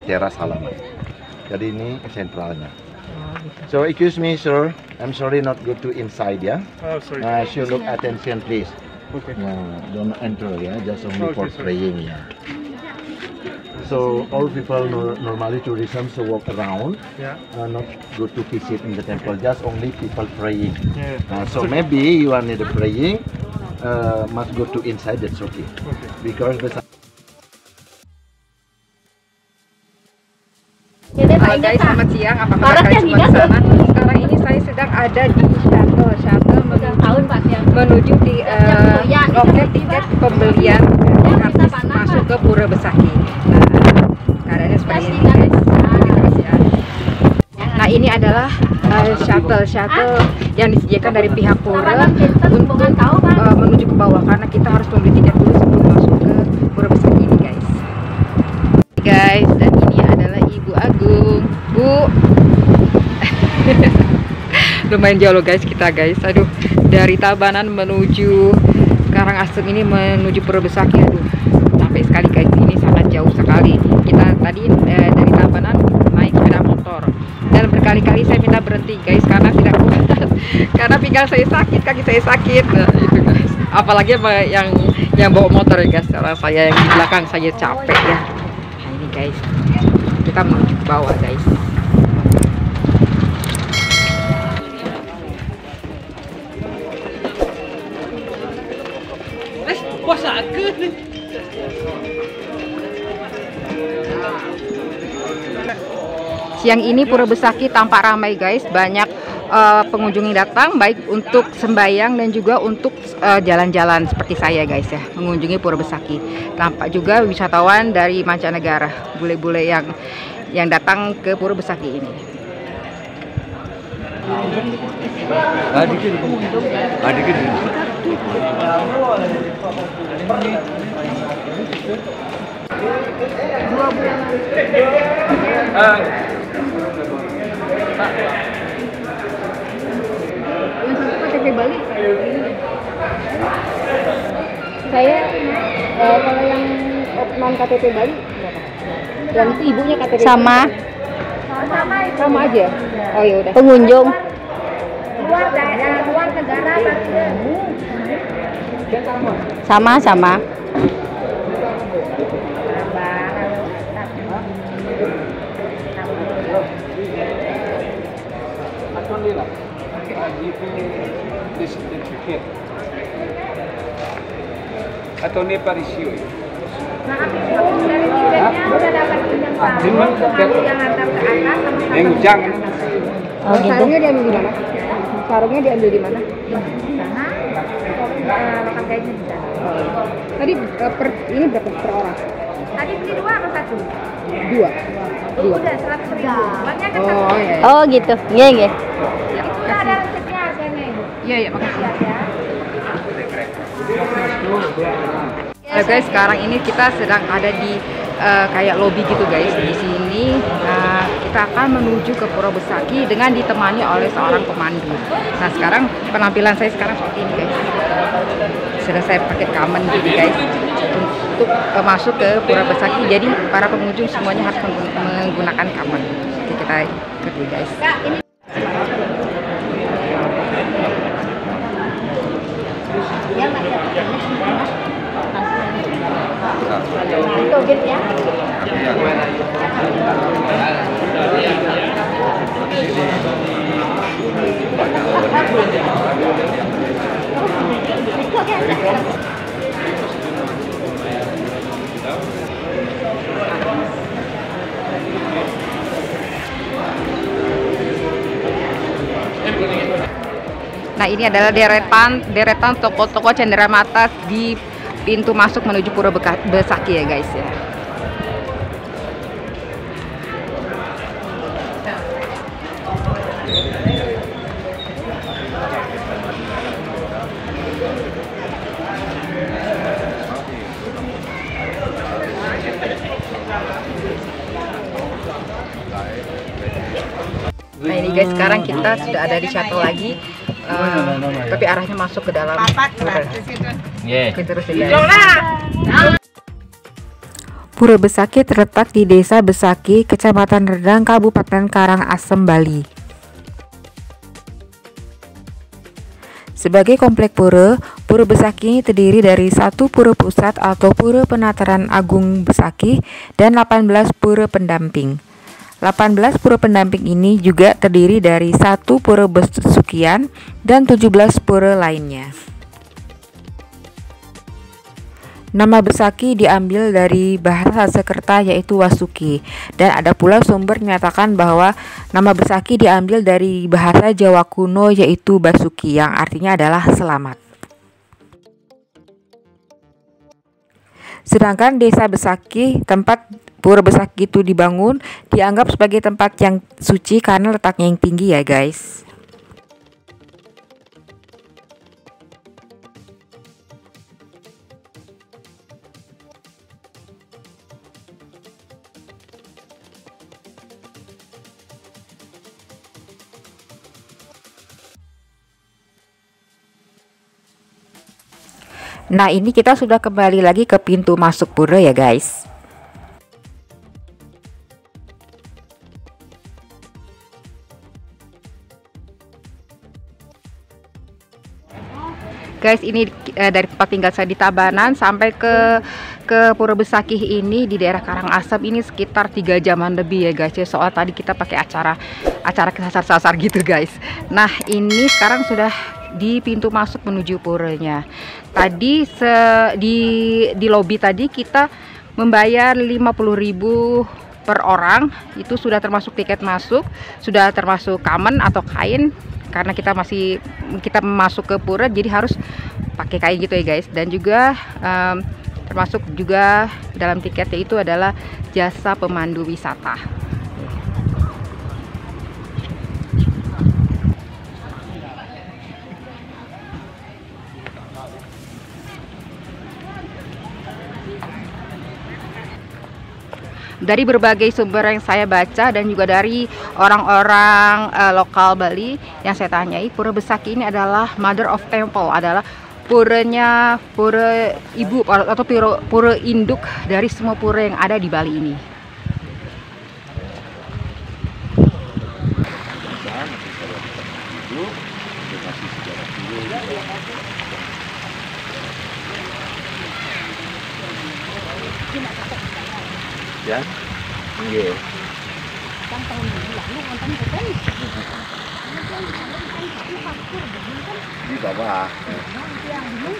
teras halaman. Jadi ini sentralnya. So excuse me sir, I'm sorry not go to inside ya. Oh, sorry. Should look attention please. Okay. Don't enter ya, just only for praying ya. So all people normally tourism so walk around, not go to visit in the temple. Just only people praying. So maybe you are need praying, must go to inside. That's okay. Because Halo guys, selamat siang. Apa kabar kalian semua di sana? Sekarang ini saya sedang ada di shuttle menuju di loket tiket pembelian artis masuk ke Pura Besaki. Nah, keadaannya seperti ini guys. Terus ya. Nah, ini adalah shuttle yang disediakan dari pihak Pura untuk menuju ke bawah karena kita harus membeli tiket dulu sebelum masuk ke Pura Besaki ini guys. Guys, dan ini adalah Ibu Agung, Bu. Lumayan jauh loh guys kita guys. Aduh, dari Tabanan menuju Karangasem ini menuju Pura Besaki. Aduh, capek sekali guys. Ini sangat jauh sekali. Kita tadi dari Tabanan naik sepeda motor dan berkali-kali saya minta berhenti guys karena tidak kuat. Karena pinggang saya sakit, kaki saya sakit. Nah, itu guys. Apalagi yang bawa motor ya guys. Karena saya yang di belakang saya capek ya. Guys, kita menuju ke bawah guys. Siang ini Pura Besaki tampak ramai guys, banyak pengunjung yang datang baik untuk sembahyang dan juga untuk jalan-jalan seperti saya guys ya, mengunjungi Pura Besaki. Tampak juga wisatawan dari mancanegara, bule-bule yang datang ke Pura Besaki ini. KTP Bali. Saya kalau yang non KTP Bali dan itu ibunya KTP sama aja. Oh ya udah. Pengunjung luar negara sama. Atau ini Parisio. Dari tiketnya udah dapat pinjam sarung, termasuk yang antar ke atas sama Yang ujang. Oh, gitu. Sarungnya diambil di mana? Sarungnya diambil di mana? di sana. Makan gajinya di sana. Tadi ini berapa per orang? Tadi beli 2 atau 1? 2. Udah 100.000. Banyak kan? Oh iya. Oh gitu. Iya. Itu udah ada resepnya harganya ibu. Iya, makasih. Ya. Ya guys, sekarang ini kita sedang ada di kayak lobby gitu guys. Di sini kita akan menuju ke Pura Besaki dengan ditemani oleh seorang pemandu. Nah, sekarang penampilan saya sekarang seperti ini guys. Sudah saya pakai kamen gitu guys untuk masuk ke Pura Besaki. Jadi para pengunjung semuanya harus menggunakan kamen. Oke, kita ikuti guys. Itu gitu ya. Nah, ini adalah deretan toko-toko cenderamata di pintu masuk menuju Pura Besaki ya guys ya. Nah ini guys, sekarang kita sudah ada di shuttle lagi, tapi arahnya masuk ke dalam. Kita terus ya guys. Pura Besaki terletak di Desa Besaki, Kecamatan Redang, Kabupaten Karangasem, Bali. Sebagai komplek pura, Pura Besaki ini terdiri dari 1 pura pusat atau Pura Penataran Agung Besaki dan 18 pura pendamping. 18 pura pendamping ini juga terdiri dari 1 pura besukian dan 17 pura lainnya. Nama Besaki diambil dari bahasa Sanskerta yaitu Wasuki, dan ada pula sumber menyatakan bahwa nama Besaki diambil dari bahasa Jawa kuno yaitu Basuki yang artinya adalah selamat. Sedangkan Desa Besaki, tempat Pura Besaki itu dibangun, dianggap sebagai tempat yang suci karena letaknya yang tinggi ya guys. Nah, ini kita sudah kembali lagi ke pintu masuk pura ya guys. Guys, ini dari tempat tinggal saya di Tabanan sampai ke Pura Besaki ini di daerah Karangasem ini sekitar 3 jaman lebih ya guys ya. Soal tadi kita pakai acara kesasar-sasar gitu guys. Nah, ini sekarang sudah di pintu masuk menuju puranya. Tadi di lobi tadi kita membayar 50.000 per orang, itu sudah termasuk tiket masuk, sudah termasuk kamen atau kain karena kita masuk ke pura jadi harus pakai kain gitu ya guys. Dan juga termasuk juga dalam tiketnya itu adalah jasa pemandu wisata. Dari berbagai sumber yang saya baca dan juga dari orang-orang lokal Bali yang saya tanyai, Pura Besaki ini adalah Mother of Temple, adalah pura ibu atau pura induk dari semua pura yang ada di Bali ini. Ya, iya. Di bawah.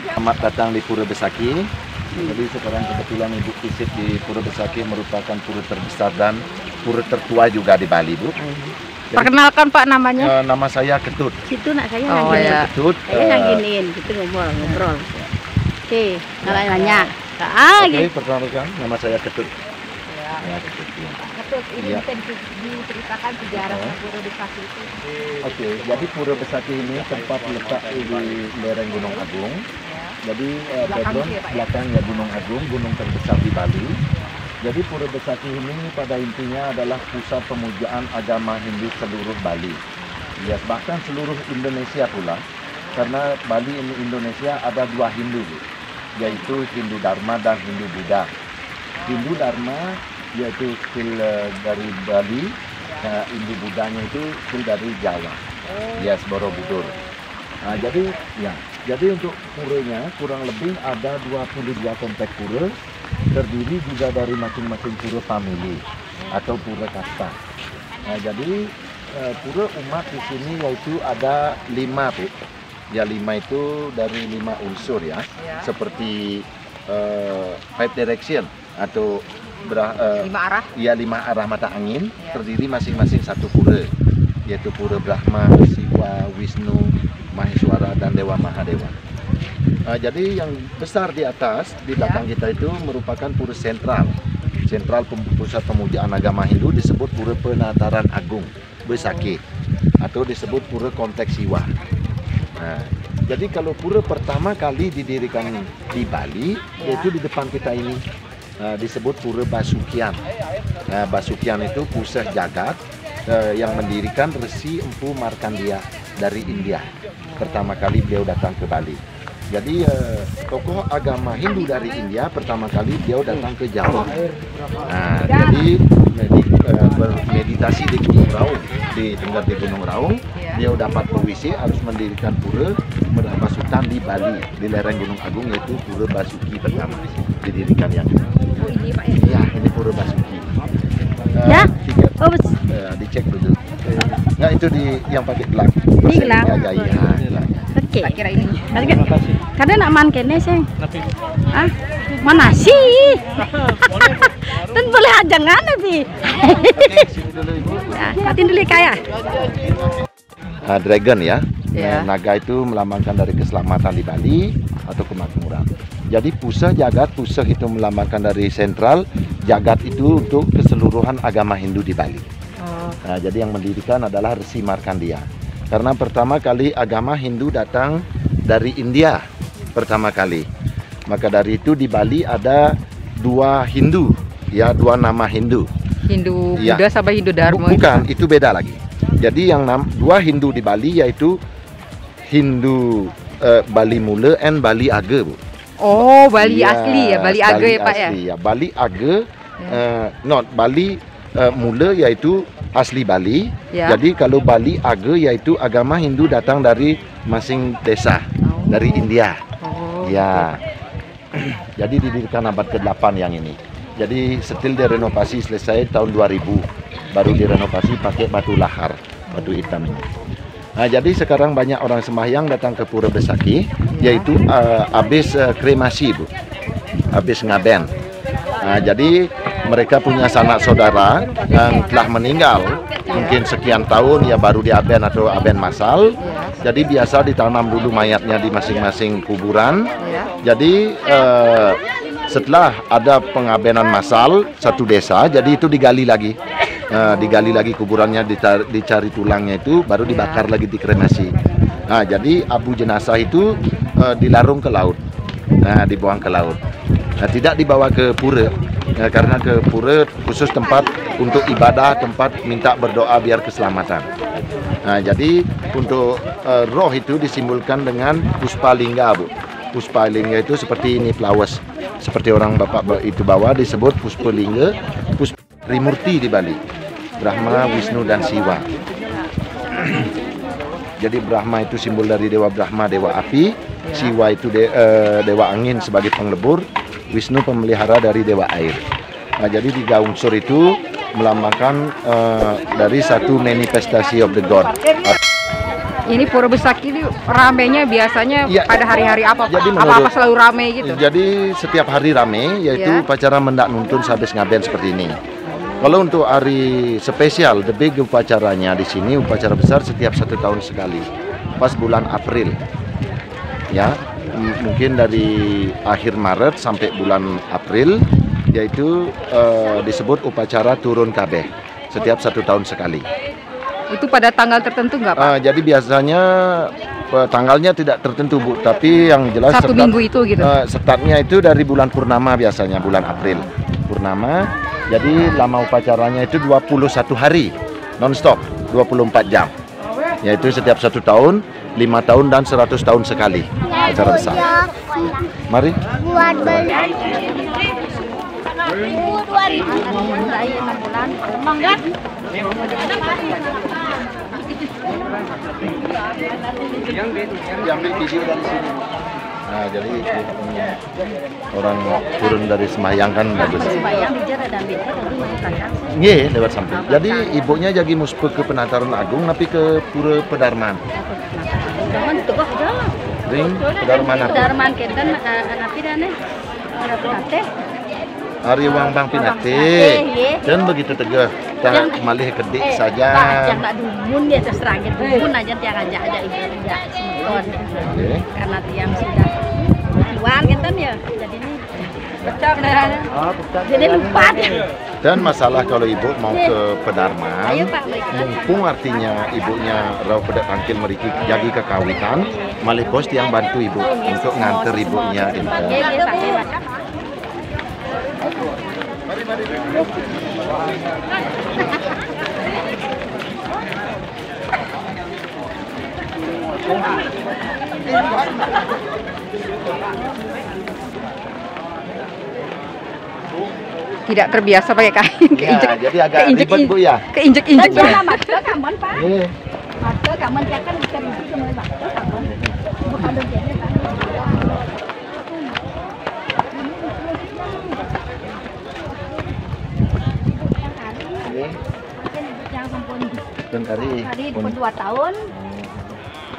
Selamat datang di Pura Besaki. Jadi sekarang kebetulan Ibu visit di Pura Besaki, merupakan pura terbesar dan pura tertua juga di Bali, Bu. Jadi, perkenalkan Pak namanya. Nama saya Ketut. Situ nak saya ya. Ketut. Saya nginin, gitu ngobrol. Oke, nanya. Oke, perkenalkan, nama saya Ketut. Ya, Ketut. Ketut, ini bisa diceritakan sejarah Pura Besaki itu. Oke, jadi Pura Besaki ini tempat letak di lereng Gunung Agung. Jadi belakangnya Gunung Agung, gunung terbesar di Bali. Jadi Pura Besaki ini pada intinya adalah pusat pemujaan agama Hindu seluruh Bali. Ya, bahkan seluruh Indonesia pula. Karena Bali ini Indonesia ada 2 Hindu, yaitu Hindu Dharma dan Hindu Buddha. Hindu Dharma yaitu skill dari Bali, Hindu Buddhanya itu skill dari Jawa, yes, Borobudur. Nah, jadi untuk puranya kurang lebih ada 22 komplek pura, terdiri juga dari masing-masing pura family atau pura kasta. Nah, jadi pura umat di sini yaitu ada 5, Bu. Ya, 5 itu dari 5 unsur ya. Seperti 5 direction atau 5 arah. Ya, 5 arah mata angin, terdiri masing-masing 1 pura, yaitu Pura Brahma, Siwa, Wisnu, Maheswara dan Dewa Mahadewa. Jadi yang besar di atas di belakang kita itu merupakan pura sentral pusat pemujaan agama Hindu, disebut Pura Penataran Agung Besaki atau disebut Pura Konteks Siwa. Nah, jadi kalau pura pertama kali didirikan di Bali yaitu di depan kita ini, disebut Pura Basukian. Nah, Basukian itu pusat jagat yang mendirikan Resi Empu Markandeya dari India. Pertama kali beliau datang ke Bali. Jadi tokoh agama Hindu dari India pertama kali dia datang ke Jawa. Nah, jadi bermeditasi di Gunung Raung, di Gunung Raung. Dia dapat perwisi harus mendirikan pura Basutan di Bali, di lereng Gunung Agung, yaitu Pura Basuki pertama didirikan yang ini. Ini Pak ya? Ya, ini Pura Basuki. Ya? Dicek dulu. Nah, itu yang pakai gelang. Ini gelang? Ya. Oke. Tak kira ini. Kadang nak man kene sih. Ah, mana sih? Dan boleh ajangan tapi. Sini dulu Ibu. Matiin dulu kaya. Dragon ya. Ya. Naga itu melambangkan dari keselamatan di Bali atau kemakmuran. Jadi pusat jagat, pusat itu melambangkan dari sentral, jagat itu untuk keseluruhan agama Hindu di Bali. Nah, jadi yang mendirikan adalah Resi Markandeya. Karena pertama kali agama Hindu datang dari India pertama kali. Maka dari itu di Bali ada dua Hindu, ya, dua nama Hindu. Hindu Ya. Buddha sama Hindu Dharma. Bukan, itu beda lagi. Jadi yang dua Hindu di Bali yaitu Hindu Bali Mula and Bali Age, Bu. Oh, Bali Ya, asli ya, Bali Age ya Pak ya. asli, ya. Bali Age, Bali Mula yaitu asli Bali. Ya. Jadi kalau Bali Age yaitu agama Hindu datang dari masing desa dari India. Oh. Ya. Jadi didirikan abad ke-8 yang ini. Jadi setil direnovasi selesai tahun 2000. Baru direnovasi pakai batu lahar, batu hitam ini. Nah, jadi sekarang banyak orang sembahyang datang ke Pura Besaki, yaitu habis kremasi, Bu. Habis ngaben. Nah, jadi mereka punya sanak saudara yang telah meninggal mungkin sekian tahun, ya baru diaben atau aben massal. Jadi biasa ditanam dulu mayatnya di masing-masing kuburan. Jadi setelah ada pengabenan massal satu desa, jadi itu digali lagi. Digali lagi kuburannya, dicari tulangnya itu, baru dibakar lagi, dikremasi. Nah, jadi abu jenazah itu dilarung ke laut, dibuang ke laut. Nah, tidak dibawa ke pura, karena ke pura khusus tempat untuk ibadah, tempat minta berdoa biar keselamatan. Nah, jadi untuk roh itu disimbolkan dengan puspalingga, Bu. Puspalingga itu seperti ini, flowers. Seperti orang bapak itu bawa, disebut puspalingga, Trimurti di Bali, Brahma, Wisnu, dan Siwa. Jadi Brahma itu simbol dari Dewa Brahma, Dewa Api. Siwa itu Dewa Angin sebagai penglebur. Wisnu pemelihara dari Dewa Air. Nah, jadi tiga unsur itu melambangkan dari satu manifestasi of the God. Ini Pura Besaki ini ramenya biasanya Ya, pada hari-hari apa? jadi Apa-apa selalu rame gitu? Jadi setiap hari rame, yaitu Ya. upacara mendak nuntun sehabis ngaben seperti ini. Kalau untuk hari spesial, the big upacaranya di sini, upacara besar setiap 1 tahun sekali, pas bulan April. Ya, mungkin dari akhir Maret sampai bulan April, yaitu disebut upacara turun kabeh, setiap 1 tahun sekali. Itu pada tanggal tertentu nggak Pak? Jadi biasanya tanggalnya tidak tertentu, Bu, tapi yang jelas Satu minggu itu gitu? Startnya itu dari bulan purnama, biasanya bulan April purnama. Jadi lama upacaranya itu 21 hari non-stop, 24 jam, yaitu setiap 1 tahun, 5 tahun, dan 100 tahun sekali acara besar. Mari. Buat beli. Manggat. Diambil video dari sini. Nah, jadi orang turun dari sembahyang kan bagus. Nggih, lewat samping. Jadi ibunya jadi muspe ke Penataran Agung, tapi ke Pura Pedarman. Ring Pedarman apa? Darman kenten napi dane. Pinate. Hari Wang Bang Pinate. Dan begitu tegah. Tak malih kedik saja. Yang tak dumun ya terus terang dumun aja tiang aja ibu ya semeton. Karena tiang sudah keluar gitu ya. Jadi ini pecah darahnya. Jadi lupa dia. Dan masalah kalau ibu mau ke Pedarman, Ayo, Pak, baik. mumpung artinya ibunya rau pedak tangkil meriki jagi kekawitan, malih bos yang bantu ibu untuk nganter ibunya inten. Tidak terbiasa pakai kain, keinjek, jadi agak ribet Bu ya. Keinjek-injek. Jangan masker kamu Pak. Iya. Masker kamu dia kan bisa ke masker kamu. Bukan dongengnya kan. Dan kari pun 2 tahun.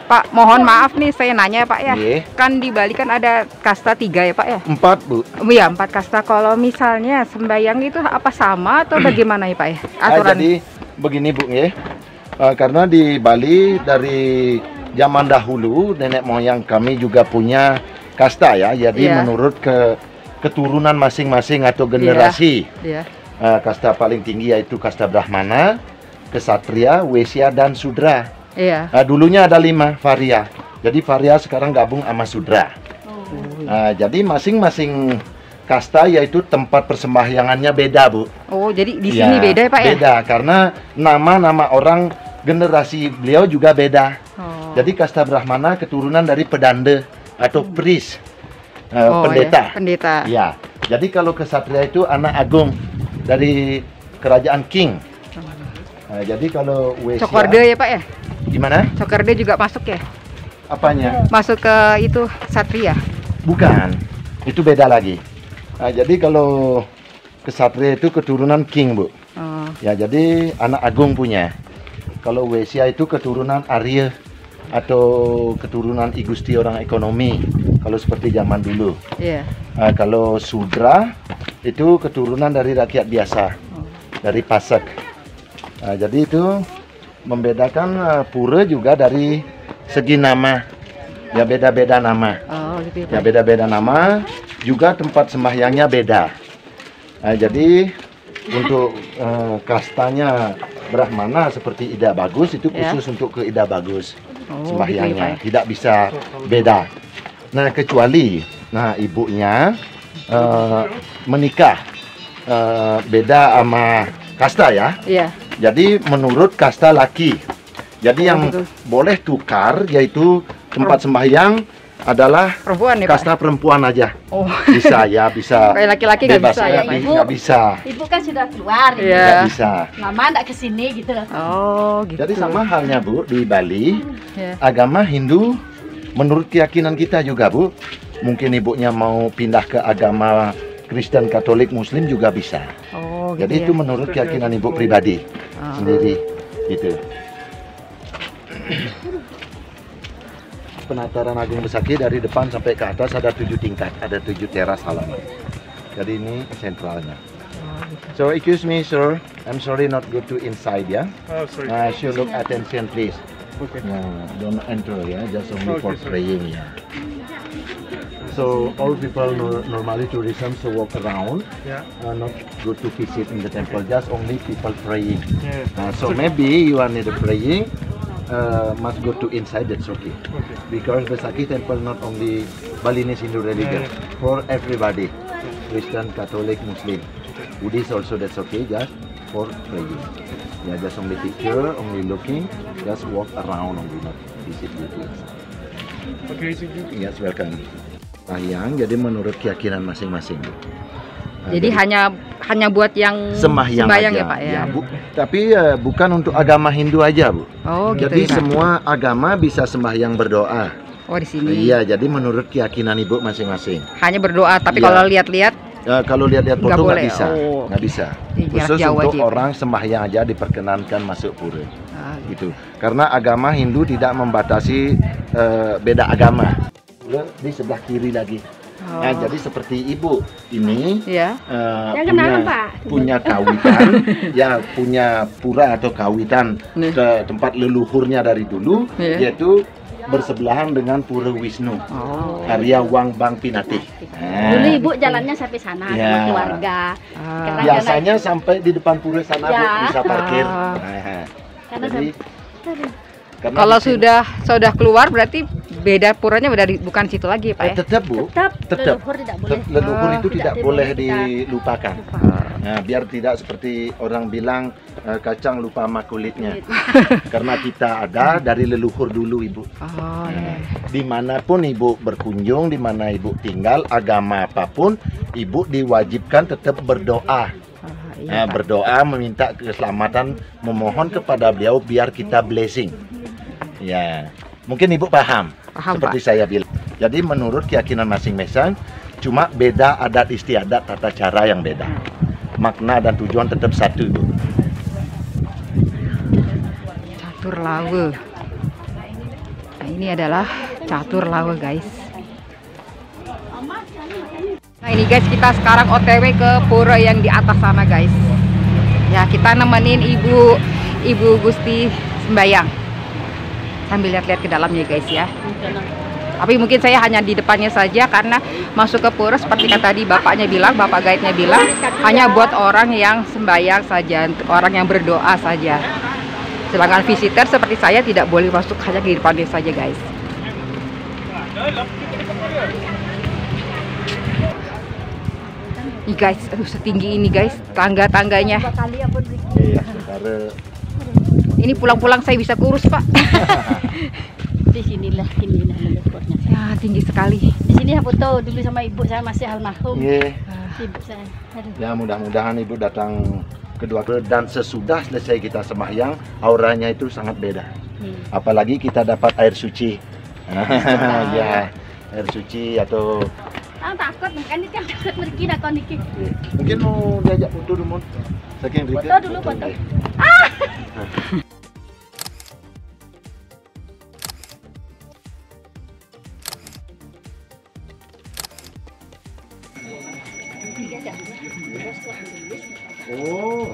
Pak, mohon maaf nih saya nanya ya Pak ya. Iya. Kan di Bali kan ada kasta 3 ya Pak ya? 4 Bu. Iya, 4 kasta. Kalau misalnya sembahyang itu apa sama atau bagaimana ya Pak ya? Aturan. Jadi begini Bu ya. Karena di Bali dari zaman dahulu nenek moyang kami juga punya kasta ya. Jadi menurut keturunan masing-masing atau generasi. Iya. Kasta paling tinggi yaitu kasta Brahmana, Ksatria, Waisya dan Sudra. Iya. Dulunya ada 5 varia. Jadi varia sekarang gabung sama Sudra. Jadi masing-masing kasta yaitu tempat persembahyangannya beda Bu. Oh, jadi di sini beda ya Pak ya? Beda karena nama-nama orang generasi beliau juga beda. Jadi kasta Brahmana keturunan dari pedanda atau priest, pendeta. Ya, pendeta. Ya. Jadi kalau Ksatria itu anak agung dari kerajaan king. Jadi kalau Waisya, Cokorda ya Pak ya? Gimana? Cokorda juga masuk ya? Apanya? Masuk ke itu Ksatria? Bukan, itu beda lagi. Jadi kalau Ksatria itu keturunan king Bu. Ya jadi anak agung punya. Kalau Waisya itu keturunan Arya atau keturunan I Gusti orang ekonomi. Kalau seperti zaman dulu. Iya. Kalau Sudra itu keturunan dari rakyat biasa, dari Pasak. Jadi itu membedakan pura juga dari segi nama. Ya beda-beda nama. Oh, gitu ya beda-beda nama. Juga tempat sembahyangnya beda. Jadi untuk kastanya Brahmana seperti Ida Bagus itu khusus untuk ke Ida Bagus sembahyangnya. Gitu ya, tidak bisa beda. Nah kecuali, ibunya menikah beda sama kasta ya. Iya. Jadi menurut kasta laki. Jadi yang boleh tukar yaitu tempat sembahyang adalah perempuan ya, kasta Pak? Perempuan aja. Oh. Bisa ya, bisa. Kayak laki-laki nggak bisa ya, Pak? Nggak bisa. Ibu kan sudah keluar. Iya. Nggak bisa. Mama enggak ke sini gitu. Oh, gitu. Jadi sama halnya Bu di Bali, agama Hindu menurut keyakinan kita juga Bu. Mungkin ibunya mau pindah ke agama Kristen, Katolik, Muslim juga bisa. Oh, gitu. Jadi itu menurut keyakinan ibu pribadi sendiri, gitu. Penataran Agung Besaki dari depan sampai ke atas ada 7 tingkat, ada 7 teras halaman. Jadi ini sentralnya. So excuse me sir, I'm sorry not go to inside ya. Oh, sorry. Should look attention please. Okay. Don't enter ya, just only for praying ya. So all people normally tourism walk around, not go to visit in the temple. Just only people praying. So maybe you are need praying, must go to inside. That's okay. Because Besaki temple not only Balinese Hindu religion, for everybody, Christian, Catholic, Muslim, Buddhist also. That's okay. Just for praying. Yeah, just only picture, only looking, just walk around only, not visit the inside. Okay, thank you. Yes, welcome. Jadi menurut keyakinan masing-masing. Jadi hanya buat yang sembahyang ya Pak ya. Tapi bukan untuk agama Hindu aja Bu. Oh gitu. Jadi ya, semua agama bisa sembahyang berdoa. Oh di sini. Iya, jadi menurut keyakinan ibu masing-masing. Hanya berdoa, tapi kalau lihat-lihat. Kalau lihat-lihat foto nggak bisa, nggak bisa. Khusus untuk aja. orang sembahyang aja diperkenankan masuk pura. Gitu. Karena agama Hindu tidak membatasi beda agama. Di sebelah kiri lagi. Nah, jadi seperti ibu ini punya kawitan, ya punya pura atau kawitan ke tempat leluhurnya dari dulu, yaitu bersebelahan dengan Pura Wisnu, Arya Wang Bang Pinati. Dulu ibu jalannya sampai sana sama keluarga. Biasanya sampai di depan pura sana Bu, bisa parkir. Jadi kalau sudah keluar berarti beda puranya bukan situ lagi Pak ya? Tetap Bu, tetap. Leluhur tidak boleh. Leluhur itu tidak boleh dilupakan. Nah, biar tidak seperti orang bilang kacang lupa sama kulitnya. Karena kita ada dari leluhur dulu, Ibu. Oh, iya. Dimanapun Ibu berkunjung, dimana Ibu tinggal, agama apapun, Ibu diwajibkan tetap berdoa. Iya, Pak. Berdoa meminta keselamatan, memohon kepada beliau biar kita blessing. Ya, mungkin Ibu paham, seperti Pak. saya bilang. Jadi menurut keyakinan masing-masing, cuma beda adat istiadat, tata cara yang beda. Makna dan tujuan tetap satu, Ibu. Catur lawe. Nah, ini adalah catur lawe, guys. Nah, ini guys, kita sekarang OTW ke pura yang di atas sana, guys. Ya, kita nemenin Ibu Gusti sembayang. Sambil lihat-lihat ke dalamnya, guys, ya. Tapi mungkin saya hanya di depannya saja karena masuk ke pura seperti yang tadi bapaknya bilang, bapak guide-nya bilang, hanya buat orang yang sembahyang saja, orang yang berdoa saja. Sedangkan visitor seperti saya tidak boleh masuk, hanya di depannya saja, guys. Nih guys, aduh setinggi ini guys, tangga-tangganya. Iya, saudara. Ini pulang-pulang saya bisa kurus, Pak. Di sinilah spotnya. Ya, tinggi sekali. Di sini saya foto dulu sama ibu saya masih almarhum. Iya. Ibu saya. Aduh. Ya, mudah-mudahan Ibu datang kedua dan sesudah selesai kita sembahyang, auranya itu sangat beda. Apalagi kita dapat air suci. Ya, air suci atau Takut kan ini kan takut pergi nak niki. mungkin mau diajak foto dulu, Mon. Saking Foto ribet. dulu, foto. Oh.